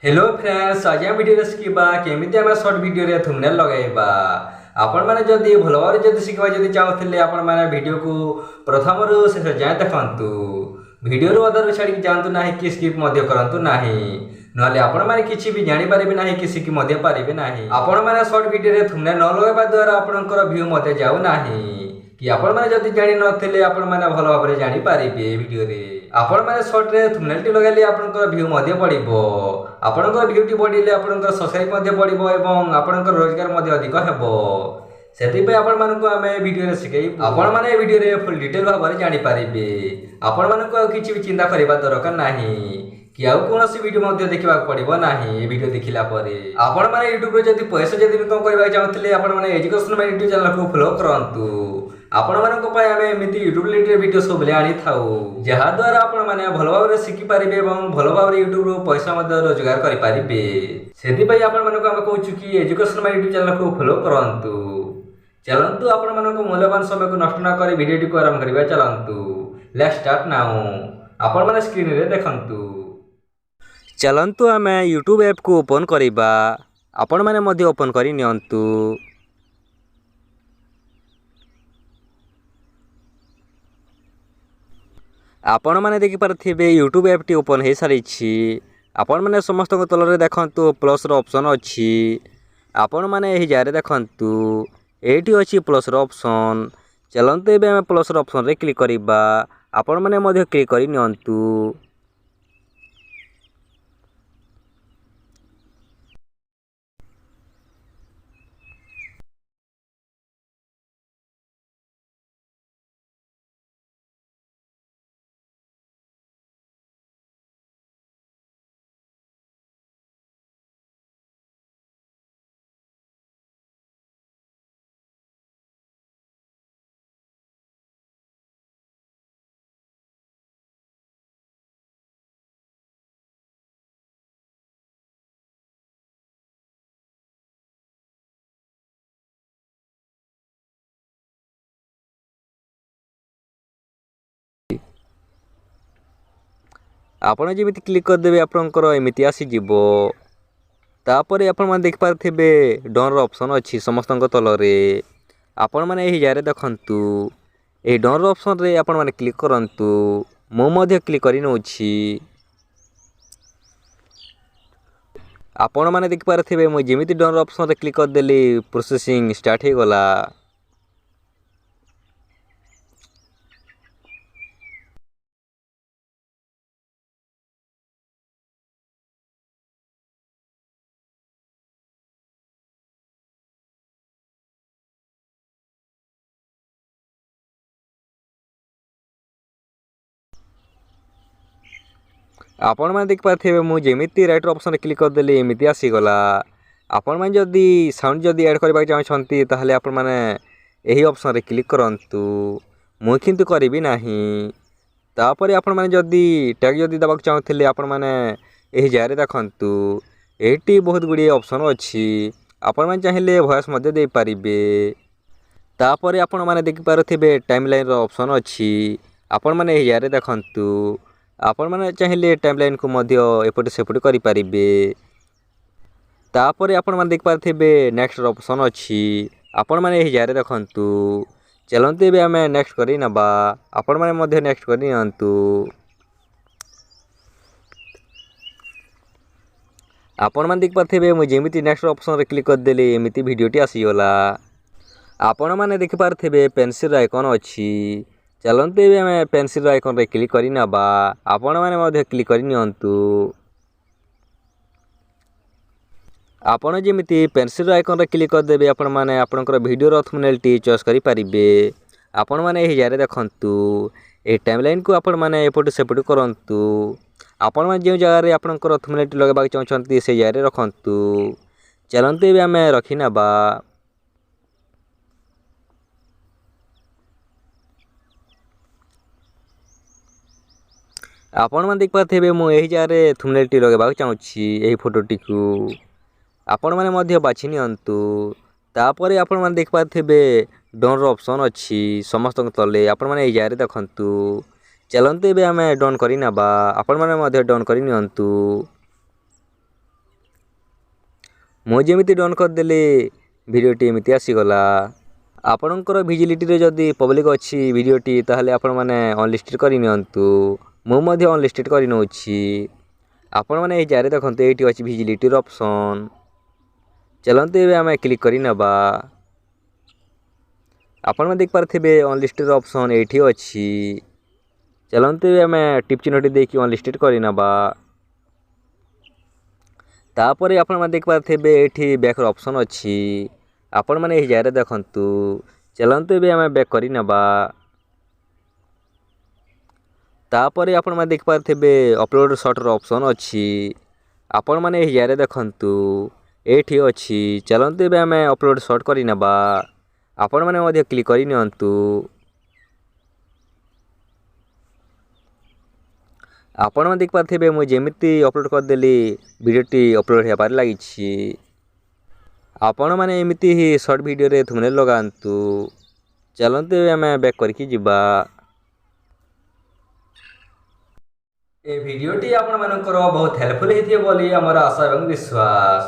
Hello friends आज video शिखा केमी आम सर्ट वीडियो थंबनेल लगेगा आपण मैंने जदि भल भाव जब शिखा जब चाहूले आपण मैंने वीडियो को प्रथम शेष जाए देखु वीडियो अधारू छाड़ी जातु ना कि स्किप करूँ ना ना आपण मैंने किसी भी जानीपारे ना कि शिखी पारे ना आपण मैंने सर्ट वीडियो थंबनेल न लगेवा द्वारा आपंकर व्यू जाऊ ना कि आपण मैंने जदि जानी नथिले आपण मैंने भल भाव जानी पारे वीडियो रे आपण मैंने सर्ट रे थंबनेल टी लगाइले आपनकर व्यू बढ़िबो आपनकर व्यू टी बढ़िले आपनकर सब्सक्राइब बढ़िबो एवं आपनकर रोजगार अधिक हेबो सेति आपण मानकु आमे वीडियो रे सिखाई आपण माने वीडियो रे फुल डिटेल भाव रे जानी पारिबे आपण मानकु किछि भी चिंता करबा दरकार नाही कि आउ कोनोसी वीडियो मध्ये देखिबा पड़िबो नाही वीडियो देखिला परे आपण माने YouTube रे जदि पैसा जदि इनकम करबा चाहथिले आपण माने एजुकेशन माइ YouTube चैनल को फॉलो करंतु आपण मानक पय आमे एमिति YouTube रिलेटेड वीडियो सब ले आनी थाउ जहा द्वारा आपण माने भलो भाव रे सिखि पारिबे एवं भलो भाव रे YouTube रो पैसा मध्ये रोजगार करि पारिबे सेति पय आपण मानक हम कहूछु कि एजुकेशन माइ YouTube चैनल को फॉलो करंतु चलंतु आपण मानक मूल्यवान समय को नष्ट न करी वीडियो को आरंभ करिबा चलंतु लेट्स स्टार्ट नाउ आपण माने स्क्रीन रे देखंतु चलंतु आमे YouTube ऐप को ओपन करिबा आपण माने मध्ये ओपन करि नियंतु आपण माने देखि पारथिबे YouTube ऐप टी ओपन हे सारी छी आपण माने समस्त तल रे देखंतु प्लस रो ऑप्शन अछि आपण माने एही जारे देखंतु एठी अछि प्लस रो ऑप्शन चलंतु एबे हम प्लस रो ऑप्शन रे क्लिक करिबा आपण माने मध्ये क्लिक करि नियंतु आपण जेमिति क्लिक कर देबे आपनकर एमिति आसी जिवो तापरे आपण माने देख पारथिबे डन रो ऑप्शन अछि समस्तक तल रे आपण माने एही जारे देखंतु ए डन रो ऑप्शन रे आपण माने क्लिक करंतु मो मध्ये क्लिक करि नउछि आपण माने देख पारथिबे मो जेमिति डन रो ऑप्शन रे क्लिक कर देली प्रोसेसिंग स्टार्ट हे गला आपण मैंने देख पारे मुझे जमीती राइटर ऑप्शन रे क्लिक करदेली एमती आसीगला आपण मैंने जदि साउंड जदि ऐड करबा चाहछंती ताहले आपण मैंने यही ऑप्शन रे क्लिक करंतु मु किंतु करबी नाही तापरे आपण मैंने जदि टैग जदि दबाक चाहथिले आपण मैंने यही जारे देखंतु एटी बहुत गुडी ऑप्शन अछि आपण मैंने चाहिले वॉइस मध्ये दे पारिबे तापरे आपण मैंने देख पारथिबे टाइमलाइन रो ऑप्शन अछि आपण मैंने यही जारे देखंतु आपण माने चाहिले टाइमलाइन को मध्य एपटे सेपटे करि पारिबे तापरे आपण माने देख पारथिबे नेक्स्ट ऑप्शन अछि आपण माने एही जारे देखंतु चलंतु एबे हमें नेक्स्ट करि नबा आपण माने मध्य नेक्स्ट करि नियंतु आपण माने देख पारथिबे मु जेमिति नेक्स्ट ऑप्शन रे क्लिक कर देली एमिति वीडियोटी आसी गला आपण माने देख पारथिबे पेंसिल आइकन अछि चलंतु एबे हमें पेंसिल आइकन रे क्लिक करि नबा आपण माने मध्ये क्लिक करि नियंतु आपण जेमिति पेंसिल आइकन रे क्लिक कर देबे आपण माने आपनकर वीडियो रो थंबनेल टी चॉइस करि पारिबे आपण माने एही जारे देखंतु ए टाइमलाइन को आपण माने एपट सेपट करंतु आपण माने जे जगह रे आपनकर थंबनेल टी लगाबा चाहछंती से जारे रखंतु चलंतु एबे हमें रखि नबा आपण मैंने देख पारे मुझे यही जगह थंबनेल टी लगे चाहूँगी यही फोटोटी को आपण मैंने मध्य बाछि नियंतु तापरे आपण मैंने देख पारे डन रो ऑप्शन अच्छी समस्त तले आपण मैंने यही जगह देखंतु चलंतु एबे आमे डन करि नबा आपण मैंने मध्य डन करि नियंतु ମୁଁ ଯେମିତି ଡନ୍ କରିଦେଲି ଭିଡ଼ିଓଟି ଏମିତି ଆସିଗଲା। ଆପଣଙ୍କର ଭିଜିଲିଟିରେ ଯଦି ପବ୍ଲିକ୍ ଅଛି ଭିଡ଼ିଓଟି ତାହେଲେ ଆପଣମାନେ ଅନଲିଷ୍ଟେଡ଼ କରିନିଅନ୍ତୁ। ମୁଁ ମଧ୍ୟ ଅନଲିଷ୍ଟେଡ଼ କରିନେଉଛି। ଆପଣମାନେ ଏହି ଜାଗାରେ ଦେଖନ୍ତୁ ଏଇଠି ଅଛି ଭିଜିଲିଟିର ଅପସନ୍। ଚାଲନ୍ତୁ ଏବେ ଆମେ କ୍ଲିକ୍ କରି ନେବା। ଆପଣମାନେ ଦେଖିପାରୁଥିବେ ଅନଲିଷ୍ଟେଡ଼ ଅପସନ୍ ଏଇଠି ଅଛି। ଚାଲନ୍ତୁ ଏବେ ଆମେ ଟିପ୍ ଚିହ୍ନଟି ଦେଇକି ଅନଲିଷ୍ଟେଡ଼ କରିନେବା। ତାପରେ ଆପଣମାନେ ଦେଖିପାରୁଥିବେ ଏଇଠି ବ୍ୟାକ୍ର ଅପସନ୍ ଅଛି। ଆପଣମାନେ ଏହି ଜାଗାରେ ଦେଖନ୍ତୁ। ଚାଲନ୍ତୁ ଏବେ ଆମେ ବ୍ୟାକ୍ କରି ନେବା। ତାପରେ ଆପଣମାନେ ଦେଖିପାରୁଥିବେ ଅପଲୋଡ଼ ସର୍ଟର ଅପସନ୍ ଅଛି। ଆପଣମାନେ ଏହି ଜାଗାରେ ଦେଖନ୍ତୁ ଏଇଠି ଅଛି। ଚାଲନ୍ତୁ ଏବେ ଆମେ ଅପଲୋଡ଼ ସର୍ଟ କରି ନେବା। ଆପଣମାନେ ମଧ୍ୟ କ୍ଲିକ୍ କରି ନିଅନ୍ତୁ। ଆପଣମାନେ ଦେଖିପାରୁଥିବେ ମୁଁ ଯେମିତି ଅପଲୋଡ଼ କରିଦେଲି ଭିଡ଼ିଓଟି ଅପଲୋଡ଼ ହେବାରେ ଲାଗିଛି। ଆପଣମାନେ ଏମିତି ହିଁ ସର୍ଟ ଭିଡ଼ିଓରେ ଥମ୍ବନେଲ୍ ଲଗାନ୍ତୁ। ଚାଲନ୍ତୁ ଏବେ ଆମେ ବ୍ୟାକ୍ କରିକି ଯିବା। ଏ ଭିଡ଼ିଓଟି ଆପଣମାନଙ୍କର ବହୁତ ହେଲ୍ପଫୁଲ୍ ହେଇଥିବ ବୋଲି ଆମର ଆଶା ଏବଂ ବିଶ୍ୱାସ।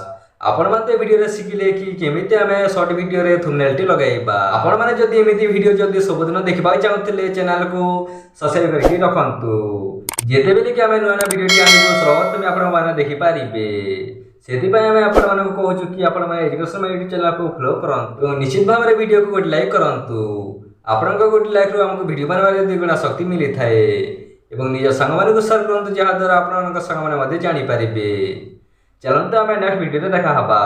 ଆପଣମାନେ ତ ଏ ଭିଡ଼ିଓରେ ଶିଖିଲେ କି କେମିତି ଆମେ ସର୍ଟ ଭିଡ଼ିଓରେ ଥମ୍ବନେଲ୍ଟି ଲଗାଇବା। ଆପଣମାନେ ଯଦି ଏମିତି ଭିଡ଼ିଓ ଯଦି ସବୁଦିନ ଦେଖିବାକୁ ଚାହୁଁଥିଲେ ଚ୍ୟାନେଲକୁ ସବସ୍କ୍ରାଇବ୍ କରିକି ରଖନ୍ତୁ। ଯେତେବେଳେ କି ଆମେ ନୂଆ ନୂଆ ଭିଡ଼ିଓଟି ଆଣିବୁ ସର୍ବପ୍ରଥମେ ଆପଣମାନେ ଦେଖିପାରିବେ। ସେଥିପାଇଁ ଆମେ ଆପଣମାନଙ୍କୁ କହୁଛୁ କି ଆପଣମାନେ ଏଜୁକେସନ୍ ୟୁଟ୍ୟୁବ୍ ଚ୍ୟାନେଲକୁ ଫଲୋ କରନ୍ତୁ ଏବଂ ନିଶ୍ଚିତ ଭାବରେ ଭିଡ଼ିଓକୁ ଗୋଟେ ଲାଇକ୍ କରନ୍ତୁ। ଆପଣଙ୍କ ଗୋଟେ ଲାଇକ୍ରୁ ଆମକୁ ଭିଡ଼ିଓ ବନାଇବାରେ ଦ୍ୱିଗୁଣା ଶକ୍ତି ମିଳିଥାଏ ଏବଂ ନିଜ ସାଙ୍ଗମାନଙ୍କୁ ସେୟାର କରନ୍ତୁ ଯାହାଦ୍ୱାରା ଆପଣଙ୍କ ସାଙ୍ଗମାନେ ମଧ୍ୟ ଜାଣିପାରିବେ। ଚାଲନ୍ତୁ ଆମେ ନେକ୍ସଟ ଭିଡ଼ିଓରେ ଦେଖା ହେବା।